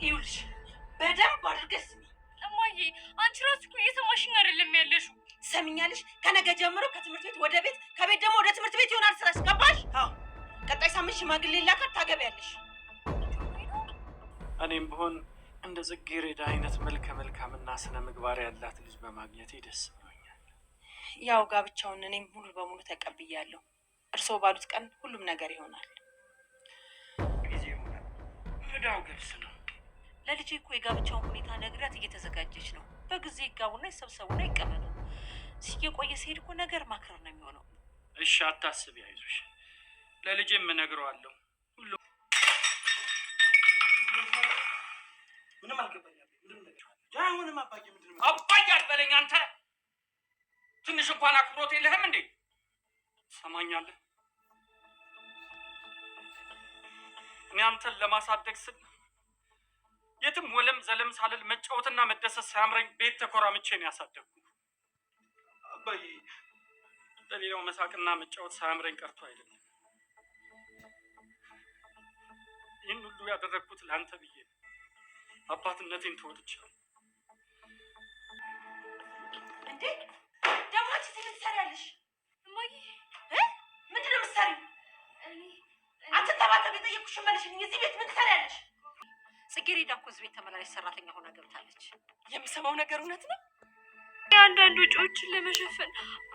ይኸውልሽ በደንብ አድርገሽ ስሚ እማዬ። አንቺ ራስሽ እኮ እየሰማሽኝ አይደለም ያለሽው። ትሰሚኛለሽ? ከነገ ጀምሮ ከትምህርት ቤት ወደ ቤት ከቤት ደግሞ ወደ ትምህርት ቤት ይሆናል ስራሽ። ገባሽ? አዎ። ቀጣይ ሳምንት ሽማግሌ ላካት ታገቢያለሽ። እኔም ብሆን እንደ ጽጌረዳ አይነት መልከ መልካምና ስነ ምግባር ያላት ልጅ በማግኘቴ ደስ ብሎኛል። ያው ጋብቻውን እኔም ሙሉ በሙሉ ተቀብያለሁ። እርስዎ ባሉት ቀን ሁሉም ነገር ይሆናል። ጊዜው እዳው ገብስ ነው። ለልጄ እኮ የጋብቻውን ሁኔታ ነግራት እየተዘጋጀች ነው። በጊዜ ይጋቡና ይሰብሰቡና ይቀበሉ። ሲቆየ ሲሄድ እኮ ነገር ማክረር ነው የሚሆነው። እሺ አታስቢ፣ አይዞሽ። ለልጄም እነግረዋለሁ። ሁሉ ምንም አልገባኝም። ምንም አባዬ ምንድን ነው? አባዬ አትበለኝ አንተ። ትንሽ እንኳን አክብሮት የለህም እንዴ? ሰማኛለህ? እኔ አንተን ለማሳደግ ስል የትም ወለም ዘለም ሳልል መጫወትና መደሰት ሳያምረኝ ቤት ተኮራምቼ ነው ያሳደግኩ። አባዬ ለሌላው መሳቅና መጫወት ሳያምረኝ ቀርቶ አይደለም። ይህን ሁሉ ያደረግኩት ለአንተ ብዬ ነው። አባትነቴን ተወጥቻለሁ። እንዴ ደግሞ አንቺ እዚህ ምን ትሰሪያለሽ? እማዬ ምንድን ነው የምትሰሪው? አንቺ ተባተብ የጠየኩሽን መልሽልኝ። እዚህ ቤት ምን ትሰሪያለሽ? ጽጌረዳ እኮ እዚህ ቤት ተመላላሽ ሰራተኛ ሆና ገብታለች። የምሰማው ነገር እውነት ነው? የአንዳንድ ወጪዎችን ለመሸፈን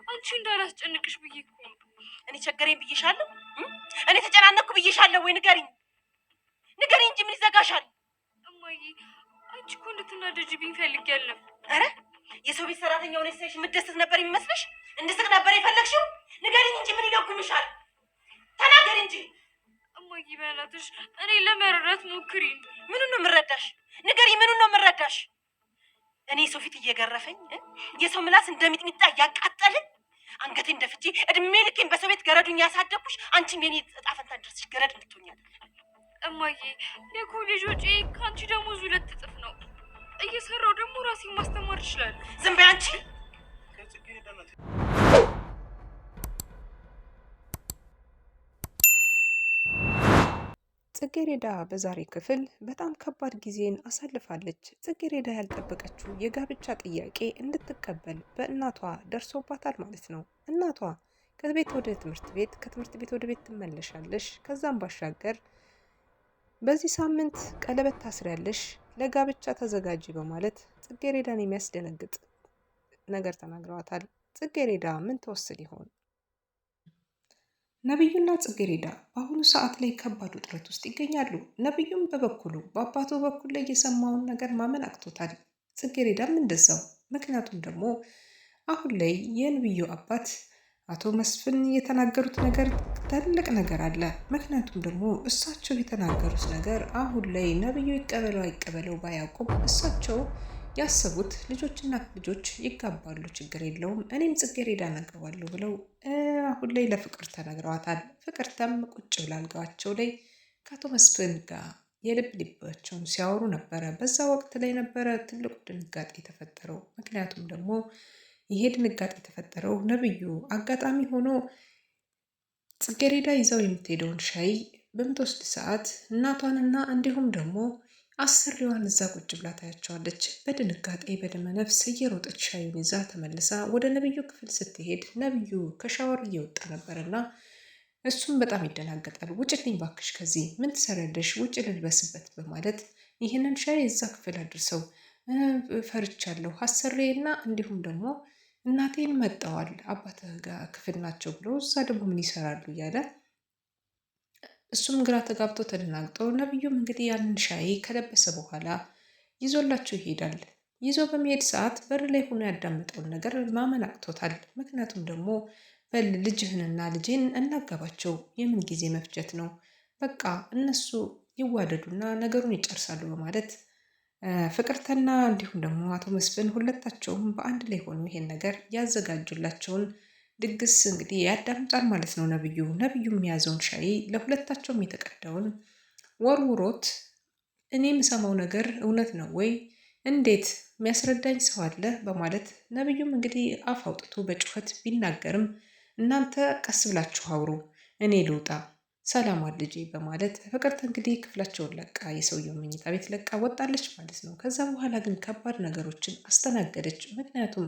አንቺ እንዳላስጨንቅሽ ብዬ እኮ ነው። እኔ ቸገረኝ ብዬሻለሁ? እኔ ተጨናነኩ ብዬሻለሁ ወይ? ንገሪኝ እንጂ ምን ይዘጋሻል? እማዬ አንቺ እኮ እንድትናደጂብኝ ፈልጌ አልነበር። ኧረ የሰው ቤት ሰራተኛ ሆነሽ ሳይሽ የምትደሰት ነበር የሚመስልሽ? እንድስቅ ነበር የፈለግሽው? ንገሪኝ እንጂ ምን ይለጉምሻል? ተናገሪ እንጂ። እማዬ በእናትሽ እኔ ለመረዳት ሞክሪ። ምኑን ነው የምረዳሽ? ንገሪ፣ ምኑን ነው የምረዳሽ? እኔ ሰው ፊት እየገረፈኝ የሰው ምላስ እንደሚጥሚጣ እያቃጠልን አንገቴ እንደፍቼ እድሜ ልኬን በሰው ቤት ገረዱኝ ያሳደግኩሽ፣ አንቺም የኔ እጣ ፈንታ ድረስሽ ገረድ እንድትሆኛል። እማዬ የኮሌጅ ወጪ ከአንቺ ደሞዝ 2 እጥፍ ነው። እየሰራው ደግሞ ራሴን ማስተማር እችላለሁ። ዝም በይ አንቺ። ጽጌረዳ በዛሬ ክፍል በጣም ከባድ ጊዜን አሳልፋለች። ጽጌረዳ ያልጠበቀችው የጋብቻ ጥያቄ እንድትቀበል በእናቷ ደርሶባታል ማለት ነው። እናቷ ከቤት ወደ ትምህርት ቤት፣ ከትምህርት ቤት ወደ ቤት ትመለሻለሽ፣ ከዛም ባሻገር በዚህ ሳምንት ቀለበት ታስሪያለሽ፣ ለጋብቻ ተዘጋጂ በማለት ጽጌረዳን የሚያስደነግጥ ነገር ተናግረዋታል። ጽጌረዳ ምን ትወስን ይሆን? ነብዩና ጽጌረዳ በአሁኑ ሰዓት ላይ ከባድ ውጥረት ውስጥ ይገኛሉ። ነብዩም በበኩሉ በአባቱ በኩል ላይ የሰማውን ነገር ማመን አቅቶታል። ጽጌረዳም እንደዛው። ምክንያቱም ደግሞ አሁን ላይ የነብዩ አባት አቶ መስፍን የተናገሩት ነገር ትልቅ ነገር አለ። ምክንያቱም ደግሞ እሳቸው የተናገሩት ነገር አሁን ላይ ነብዩ ይቀበለው አይቀበለው ባያውቁም እሳቸው ያሰቡት ልጆችና ልጆች ይጋባሉ፣ ችግር የለውም፣ እኔም ጽጌረዳን አገባለሁ ብለው አሁን ላይ ለፍቅር ተናግረዋታል። ፍቅርተም ቁጭ ብላ አልጋቸው ላይ ከአቶ መስፍን ጋር የልብ ልባቸውን ሲያወሩ ነበረ። በዛ ወቅት ላይ ነበረ ትልቁ ድንጋጤ የተፈጠረው። ምክንያቱም ደግሞ ይሄ ድንጋጤ የተፈጠረው ነብዩ አጋጣሚ ሆኖ ጽጌረዳ ይዘው የምትሄደውን ሻይ በምትወስድ ሰዓት እናቷንና እንዲሁም ደግሞ አሰሪዋን እዛ ቁጭ ብላ ታያቸዋለች። በድንጋጤ በደመ ነፍስ እየሮጠች ሻዩን ይዛ ተመልሳ ወደ ነብዩ ክፍል ስትሄድ ነብዩ ከሻወር እየወጣ ነበርና እሱም በጣም ይደናገጣል። ውጭልኝ ባክሽ፣ ከዚህ ምን ትሰሪያለሽ? ውጭ ልልበስበት በማለት ይህንን ሻይ እዛ ክፍል አድርሰው ፈርቻለሁ፣ አሰሪና እንዲሁም ደግሞ እናቴን መጠዋል አባትህ ጋር ክፍል ናቸው ብሎ እዛ ደግሞ ምን ይሰራሉ እያለ እሱም ግራ ተጋብቶ ተደናግጦ ነብዩም እንግዲህ ያንን ሻይ ከለበሰ በኋላ ይዞላቸው ይሄዳል። ይዞ በሚሄድ ሰዓት በር ላይ ሆኖ ያዳመጠውን ነገር ማመን አቅቶታል። ምክንያቱም ደግሞ በል ልጅህንና ልጄን እናጋባቸው፣ የምን ጊዜ መፍጀት ነው፣ በቃ እነሱ ይዋደዱና ነገሩን ይጨርሳሉ በማለት ፍቅርተና እንዲሁም ደግሞ አቶ መስፍን ሁለታቸውም በአንድ ላይ ሆኖ ይሄን ነገር ያዘጋጁላቸውን ድግስ እንግዲህ ያዳምጣል ማለት ነው። ነብዩ የያዘውን ሻይ ለሁለታቸውም የተቀዳውን ወርውሮት እኔ የምሰማው ነገር እውነት ነው ወይ? እንዴት የሚያስረዳኝ ሰው አለ? በማለት ነብዩም እንግዲህ አፍ አውጥቶ በጩኸት ቢናገርም እናንተ ቀስ ብላችሁ አውሩ፣ እኔ ልውጣ፣ ሰላም ልጄ በማለት ፍቅርተ እንግዲህ ክፍላቸውን ለቃ የሰውየው መኝታ ቤት ለቃ ወጣለች ማለት ነው። ከዛ በኋላ ግን ከባድ ነገሮችን አስተናገደች። ምክንያቱም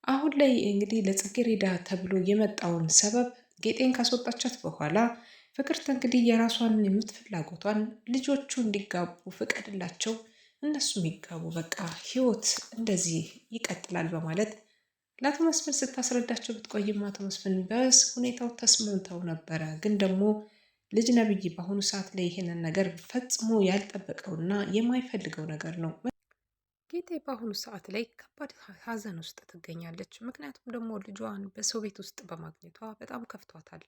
አሁን ላይ እንግዲህ ለጽጌረዳ ተብሎ የመጣውን ሰበብ ጌጤን ካስወጣቻት በኋላ ፍቅርተ እንግዲህ የራሷን የምትፍላጎቷን ልጆቹ እንዲጋቡ ፍቀድላቸው፣ እነሱም ይጋቡ፣ በቃ ህይወት እንደዚህ ይቀጥላል በማለት ለአቶ መስፍን ስታስረዳቸው ብትቆይም አቶ መስፍን በሁኔታው ተስማምተው ነበረ። ግን ደግሞ ልጅ ነብይ በአሁኑ ሰዓት ላይ ይሄንን ነገር ፈጽሞ ያልጠበቀውና የማይፈልገው ነገር ነው። ጌጤ በአሁኑ ሰዓት ላይ ከባድ ሐዘን ውስጥ ትገኛለች። ምክንያቱም ደግሞ ልጇን በሰው ቤት ውስጥ በማግኘቷ በጣም ከፍቷታል።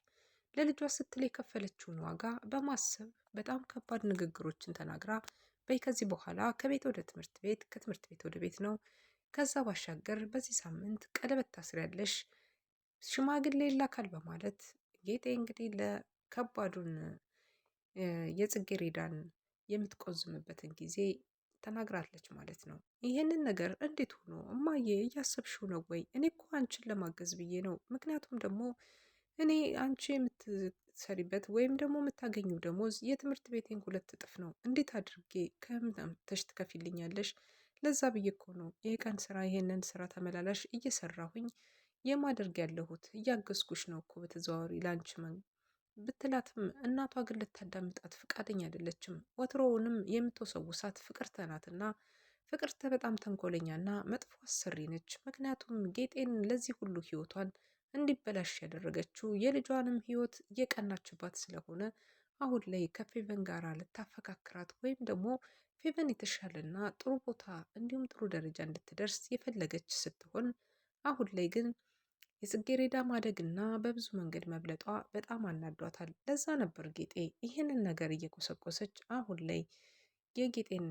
ለልጇ ስትል የከፈለችውን ዋጋ በማሰብ በጣም ከባድ ንግግሮችን ተናግራ በይ ከዚህ በኋላ ከቤት ወደ ትምህርት ቤት ከትምህርት ቤት ወደ ቤት ነው። ከዛ ባሻገር በዚህ ሳምንት ቀለበት ታስሪያለሽ፣ ሽማግሌ ይላካል በማለት ጌጤ እንግዲህ ለከባዱን የጽጌረዳን የምትቆዝምበትን ጊዜ ተናግራለች ማለት ነው። ይሄንን ነገር እንዴት ሆኖ እማዬ እያሰብሽው ነው ወይ? እኔ እኮ አንቺን ለማገዝ ብዬ ነው። ምክንያቱም ደግሞ እኔ አንቺ የምትሰሪበት ወይም ደግሞ የምታገኘው ደሞዝ የትምህርት ቤቴን 2 እጥፍ ነው። እንዴት አድርጌ ከምተሽ ትከፊልኛለሽ? ለዛ ብዬ እኮ ነው የቀን ስራ ይሄንን ስራ ተመላላሽ እየሰራሁኝ የማደርግ ያለሁት፣ እያገዝኩሽ ነው እኮ በተዘዋዋሪ ላንቺ ብትላትም እናቷ ግን ልታዳምጣት ፍቃደኛ አይደለችም። ወትሮውንም የምትወሰውሳት ፍቅርተ ናትና ፍቅርተ በጣም ተንኮለኛና መጥፎ አሰሪ ነች። ምክንያቱም ጌጤን ለዚህ ሁሉ ህይወቷን እንዲበላሽ ያደረገችው የልጇንም ህይወት እየቀናችባት ስለሆነ አሁን ላይ ከፌቨን ጋር ልታፈካክራት ወይም ደግሞ ፌቨን የተሻለና ጥሩ ቦታ እንዲሁም ጥሩ ደረጃ እንድትደርስ የፈለገች ስትሆን አሁን ላይ ግን የጽጌረዳ ማደግና በብዙ መንገድ መብለጧ በጣም አናዷታል። ለዛ ነበር ጌጤ ይህንን ነገር እየቆሰቆሰች አሁን ላይ የጌጤን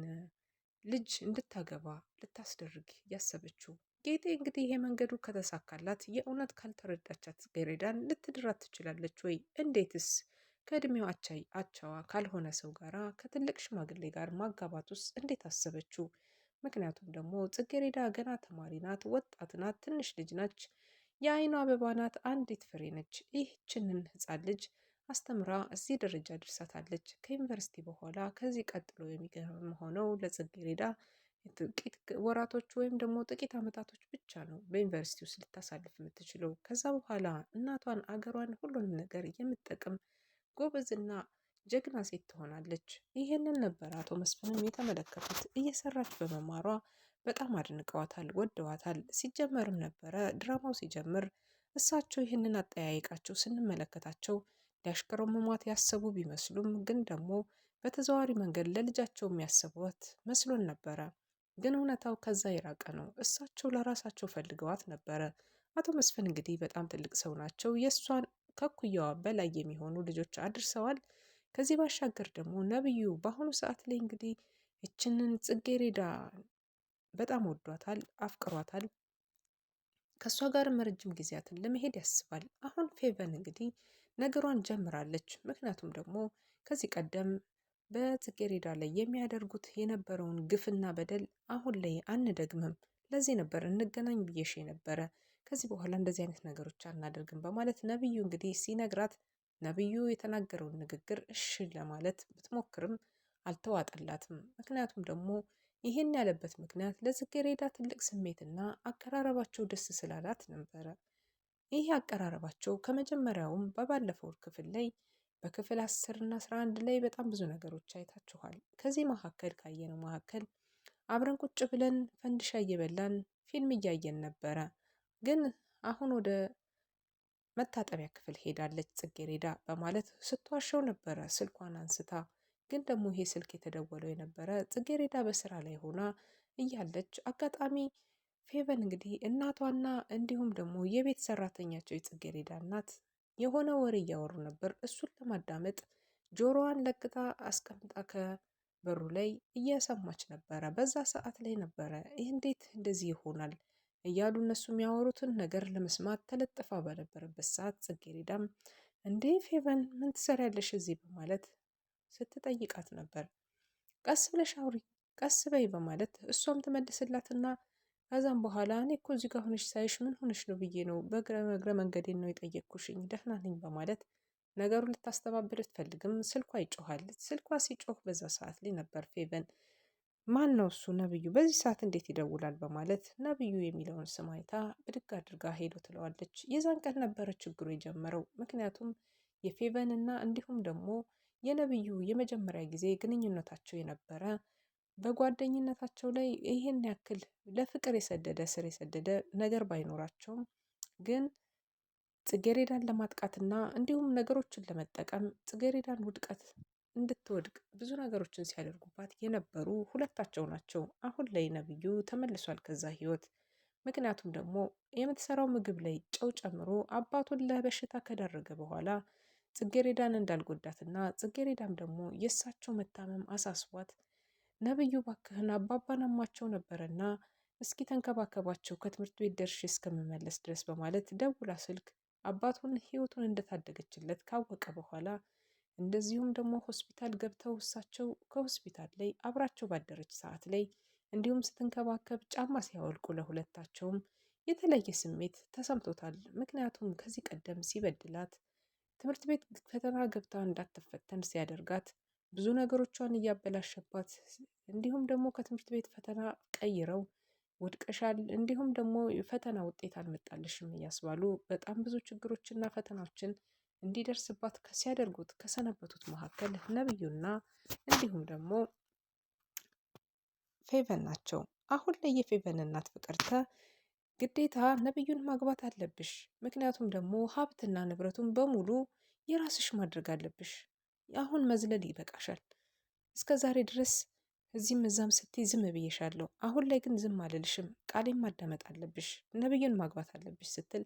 ልጅ እንድታገባ ልታስደርግ ያሰበችው። ጌጤ እንግዲህ ይሄ መንገዱ ከተሳካላት የእውነት ካልተረዳቻት ጽጌረዳን ልትድራት ትችላለች ወይ? እንዴትስ? ከእድሜው አቻዋ ካልሆነ ሰው ጋራ ከትልቅ ሽማግሌ ጋር ማጋባት ውስጥ እንዴት አሰበችው? ምክንያቱም ደግሞ ጽጌረዳ ገና ተማሪ ናት፣ ወጣት ናት፣ ትንሽ ልጅ ናች፣ የአይኗ አበባ ናት፣ አንዲት ፍሬ ነች። ይህችንን ህፃን ልጅ አስተምራ እዚህ ደረጃ ድርሳታለች። ከዩኒቨርሲቲ በኋላ ከዚህ ቀጥሎ የሚገርም ሆነው ለጽጌረዳ ጥቂት ወራቶች ወይም ደግሞ ጥቂት አመታቶች ብቻ ነው በዩኒቨርሲቲ ውስጥ ልታሳልፍ የምትችለው። ከዛ በኋላ እናቷን፣ አገሯን፣ ሁሉንም ነገር የምትጠቅም ጎበዝና ጀግና ሴት ትሆናለች። ይሄንን ነበር አቶ መስፍንም የተመለከቱት። እየሰራች በመማሯ በጣም አድንቀዋታል፣ ወደዋታል። ሲጀመርም ነበረ ድራማው ሲጀምር እሳቸው ይህንን አጠያየቃቸው ስንመለከታቸው ሊያሽከረምሟት ያሰቡ ቢመስሉም ግን ደግሞ በተዘዋዋሪ መንገድ ለልጃቸው የሚያስቧት መስሎን ነበረ። ግን እውነታው ከዛ የራቀ ነው። እሳቸው ለራሳቸው ፈልገዋት ነበረ። አቶ መስፍን እንግዲህ በጣም ትልቅ ሰው ናቸው። የእሷን ከኩያዋ በላይ የሚሆኑ ልጆች አድርሰዋል። ከዚህ ባሻገር ደግሞ ነብዩ በአሁኑ ሰዓት ላይ እንግዲህ እችንን ጽጌረዳ በጣም ወዷታል፣ አፍቅሯታል። ከእሷ ጋርም ረጅም ጊዜያትን ለመሄድ ያስባል። አሁን ፌቨን እንግዲህ ነገሯን ጀምራለች። ምክንያቱም ደግሞ ከዚህ ቀደም በጽጌረዳ ላይ የሚያደርጉት የነበረውን ግፍና በደል አሁን ላይ አንደግምም፣ ለዚህ ነበር እንገናኝ ብዬሽ ነበረ፣ ከዚህ በኋላ እንደዚህ አይነት ነገሮች አናደርግም በማለት ነብዩ እንግዲህ ሲነግራት ነብዩ የተናገረውን ንግግር እሺ ለማለት ብትሞክርም አልተዋጠላትም። ምክንያቱም ደግሞ ይህን ያለበት ምክንያት ለጽጌረዳ ትልቅ ስሜትና አቀራረባቸው ደስ ስላላት ነበረ። ይህ አቀራረባቸው ከመጀመሪያውም በባለፈው ክፍል ላይ በክፍል 10 እና 11 ላይ በጣም ብዙ ነገሮች አይታችኋል። ከዚህ መካከል ካየነው መካከል አብረን ቁጭ ብለን ፈንድሻ እየበላን ፊልም እያየን ነበረ። ግን አሁን ወደ መታጠቢያ ክፍል ሄዳለች ጽጌረዳ በማለት ስትዋሸው ነበረ ስልኳን አንስታ። ግን ደግሞ ይሄ ስልክ የተደወለው የነበረ ጽጌረዳ በስራ ላይ ሆና እያለች አጋጣሚ ፌቨን እንግዲህ እናቷና እንዲሁም ደግሞ የቤት ሰራተኛቸው የጽጌረዳ እናት የሆነ ወሬ እያወሩ ነበር። እሱን ለማዳመጥ ጆሮዋን ለቅታ አስቀምጣ ከበሩ ላይ እየሰማች ነበረ። በዛ ሰዓት ላይ ነበረ ይህ እንዴት እንደዚህ ይሆናል እያሉ እነሱ የሚያወሩትን ነገር ለመስማት ተለጥፋ በነበረበት ሰዓት ጽጌረዳም እንዴ ፌቨን ምን ትሰሪያለሽ እዚህ በማለት ስትጠይቃት ነበር። ቀስ ብለሽ አውሪ፣ ቀስ በይ በማለት እሷም ትመልስላትና ከዛም በኋላ እኔ እኮ እዚህ ጋር ሆነሽ ሳይሽ ምን ሆነሽ ነው ብዬ ነው በእግረ መንገዴን ነው የጠየቅኩሽኝ፣ ደህና ነኝ በማለት ነገሩን ልታስተባብል ትፈልግም። ስልኳ ይጮሃል። ስልኳ ሲጮህ በዛ ሰዓት ላይ ነበር ፌቨን ማን ነው እሱ ነብዩ በዚህ ሰዓት እንዴት ይደውላል በማለት ነብዩ የሚለውን ስም አይታ ብድግ አድርጋ ሄዶ ትለዋለች። የዛን ቀን ነበረ ችግሩ የጀመረው። ምክንያቱም የፌቨን እና እንዲሁም ደግሞ የነብዩ የመጀመሪያ ጊዜ ግንኙነታቸው የነበረ በጓደኝነታቸው ላይ ይህን ያክል ለፍቅር የሰደደ ስር የሰደደ ነገር ባይኖራቸውም ግን ጽጌሬዳን ለማጥቃትና እንዲሁም ነገሮችን ለመጠቀም ጽጌሬዳን ውድቀት እንድትወድቅ ብዙ ነገሮችን ሲያደርጉባት የነበሩ ሁለታቸው ናቸው። አሁን ላይ ነብዩ ተመልሷል ከዛ ህይወት። ምክንያቱም ደግሞ የምትሰራው ምግብ ላይ ጨው ጨምሮ አባቱን ለበሽታ ከዳረገ በኋላ ጽጌሬዳን እንዳልጎዳትና ጽጌሬዳም ደግሞ የእሳቸው መታመም አሳስቧት ነብዩ ባክህን አባባን አሟቸው ነበረና እስኪ ተንከባከባቸው ከትምህርት ቤት ደርሼ እስከምመለስ ድረስ በማለት ደውላ ስልክ አባቱን ህይወቱን እንደታደገችለት ካወቀ በኋላ እንደዚሁም ደግሞ ሆስፒታል ገብተው እሳቸው ከሆስፒታል ላይ አብራቸው ባደረች ሰዓት ላይ እንዲሁም ስትንከባከብ ጫማ ሲያወልቁ ለሁለታቸውም የተለየ ስሜት ተሰምቶታል። ምክንያቱም ከዚህ ቀደም ሲበድላት ትምህርት ቤት ፈተና ገብታ እንዳትፈተን ሲያደርጋት ብዙ ነገሮቿን እያበላሸባት እንዲሁም ደግሞ ከትምህርት ቤት ፈተና ቀይረው ወድቀሻል፣ እንዲሁም ደግሞ የፈተና ውጤት አልመጣልሽም እያስባሉ በጣም ብዙ ችግሮችና ፈተናዎችን እንዲደርስባት ሲያደርጉት ከሰነበቱት መካከል ነብዩና እንዲሁም ደግሞ ፌቨን ናቸው። አሁን ላይ የፌቨን እናት ፍቅርተ ግዴታ ነብዩን ማግባት አለብሽ፣ ምክንያቱም ደግሞ ሀብትና ንብረቱን በሙሉ የራስሽ ማድረግ አለብሽ። አሁን መዝለል ይበቃሻል። እስከ ዛሬ ድረስ እዚህም እዛም ስትይ ዝም ብዬሻለሁ። አሁን ላይ ግን ዝም አልልሽም፣ ቃሌን ማዳመጥ አለብሽ፣ ነብዩን ማግባት አለብሽ ስትል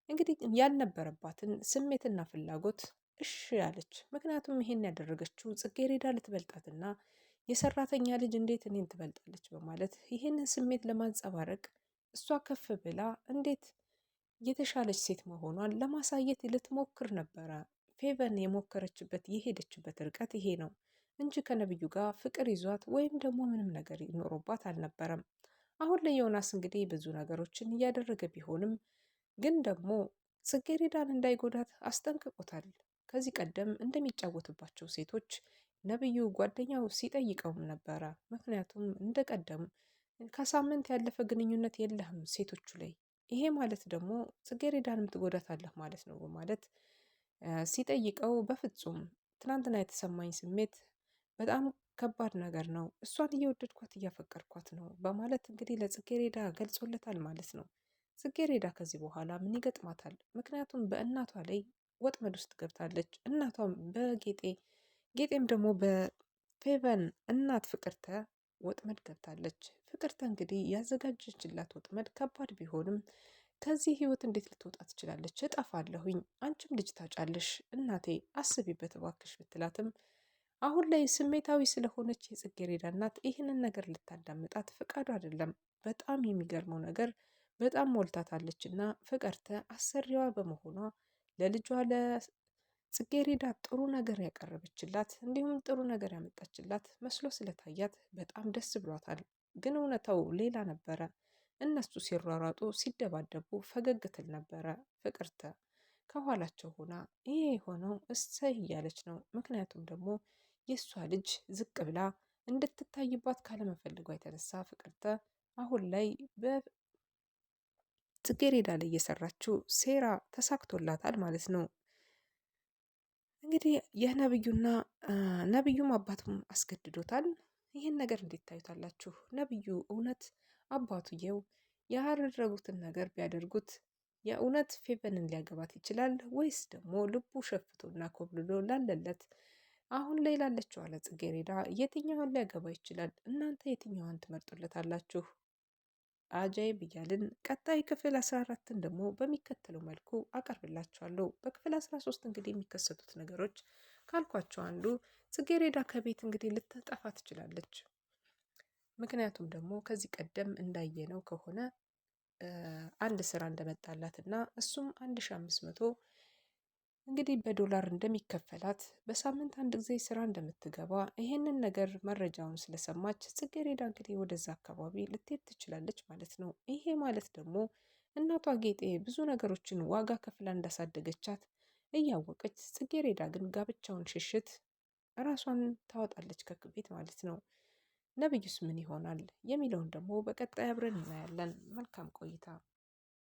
እንግዲህ ያልነበረባትን ስሜትና ፍላጎት እሺ ያለች። ምክንያቱም ይሄን ያደረገችው ጽጌሬዳ ልትበልጣትና የሰራተኛ ልጅ እንዴት እኔን ትበልጣለች በማለት ይሄንን ስሜት ለማንጸባረቅ እሷ ከፍ ብላ እንዴት የተሻለች ሴት መሆኗን ለማሳየት ልትሞክር ነበረ። ፌቨን የሞከረችበት የሄደችበት ርቀት ይሄ ነው እንጂ ከነብዩ ጋር ፍቅር ይዟት ወይም ደግሞ ምንም ነገር ይኖሮባት አልነበረም። አሁን ላይ ዮናስ እንግዲህ ብዙ ነገሮችን እያደረገ ቢሆንም ግን ደግሞ ጽጌሬዳን እንዳይጎዳት አስጠንቅቆታል። ከዚህ ቀደም እንደሚጫወትባቸው ሴቶች ነብዩ ጓደኛው ሲጠይቀውም ነበረ። ምክንያቱም እንደቀደም ከሳምንት ያለፈ ግንኙነት የለህም ሴቶቹ ላይ፣ ይሄ ማለት ደግሞ ጽጌሬዳንም ትጎዳታለህ ማለት ነው በማለት ሲጠይቀው በፍጹም ትናንትና የተሰማኝ ስሜት በጣም ከባድ ነገር ነው፣ እሷን እየወደድኳት እያፈቀርኳት ነው በማለት እንግዲህ ለጽጌሬዳ ገልጾለታል ማለት ነው። ጽጌሬዳ ከዚህ በኋላ ምን ይገጥማታል? ምክንያቱም በእናቷ ላይ ወጥመድ ውስጥ ገብታለች። እናቷም ጌጤም ደግሞ በፌቨን እናት ፍቅርተ ወጥመድ ገብታለች። ፍቅርተ እንግዲህ ያዘጋጀችላት ወጥመድ ከባድ ቢሆንም ከዚህ ህይወት እንዴት ልትወጣ ትችላለች? እጠፋለሁኝ፣ አንቺም ልጅ ታጫለሽ፣ እናቴ አስቢበት እባክሽ ብትላትም አሁን ላይ ስሜታዊ ስለሆነች የጽጌሬዳ እናት ይህንን ነገር ልታዳምጣት ፈቃዱ አይደለም። በጣም የሚገርመው ነገር በጣም ሞልታታለች እና ፍቅርተ አሰሪዋ በመሆኗ ለልጇ ለጽጌሬዳ ጥሩ ነገር ያቀረበችላት እንዲሁም ጥሩ ነገር ያመጣችላት መስሎ ስለታያት በጣም ደስ ብሏታል። ግን እውነታው ሌላ ነበረ። እነሱ ሲሯሯጡ ሲደባደቡ ፈገግ ትል ነበረ ፍቅርተ ከኋላቸው ሆና ይሄ የሆነው እሰይ እያለች ነው። ምክንያቱም ደግሞ የእሷ ልጅ ዝቅ ብላ እንድትታይባት ካለመፈልጓ የተነሳ ፍቅርተ አሁን ላይ በጽጌሬዳ ላይ እየሰራችው ሴራ ተሳክቶላታል ማለት ነው። እንግዲህ ነብዩም አባቱም አስገድዶታል። ይህን ነገር እንዴት ታዩታላችሁ? ነብዩ እውነት አባቱየው ያደረጉትን ነገር ቢያደርጉት የእውነት ፌቨንን ሊያገባት ይችላል ወይስ ደግሞ ልቡ ሸፍቶና ኮብልሎ ላለለት አሁን ላይ ላለችው አለ ጽጌሬዳ የትኛዋን ሊያገባ ይችላል? እናንተ የትኛዋን ትመርጡለታላችሁ? አጃይብ እያልን ቀጣይ ክፍል 14ን ደግሞ በሚከተለው መልኩ አቀርብላችኋለሁ። በክፍል 13 እንግዲህ የሚከሰቱት ነገሮች ካልኳቸው አንዱ ጽጌሬዳ ከቤት እንግዲህ ልትጠፋ ትችላለች። ምክንያቱም ደግሞ ከዚህ ቀደም እንዳየነው ከሆነ አንድ ስራ እንደመጣላት እና እሱም 1500 እንግዲህ በዶላር እንደሚከፈላት በሳምንት አንድ ጊዜ ስራ እንደምትገባ ይሄንን ነገር መረጃውን ስለሰማች ጽጌሬዳ እንግዲህ ወደዛ አካባቢ ልትሄድ ትችላለች ማለት ነው። ይሄ ማለት ደግሞ እናቷ ጌጤ ብዙ ነገሮችን ዋጋ ከፍላ እንዳሳደገቻት እያወቀች ጽጌሬዳ ግን ጋብቻውን ሽሽት ራሷን ታወጣለች ከቤት ማለት ነው። ነብዩስ ምን ይሆናል የሚለውን ደግሞ በቀጣይ አብረን እናያለን። መልካም ቆይታ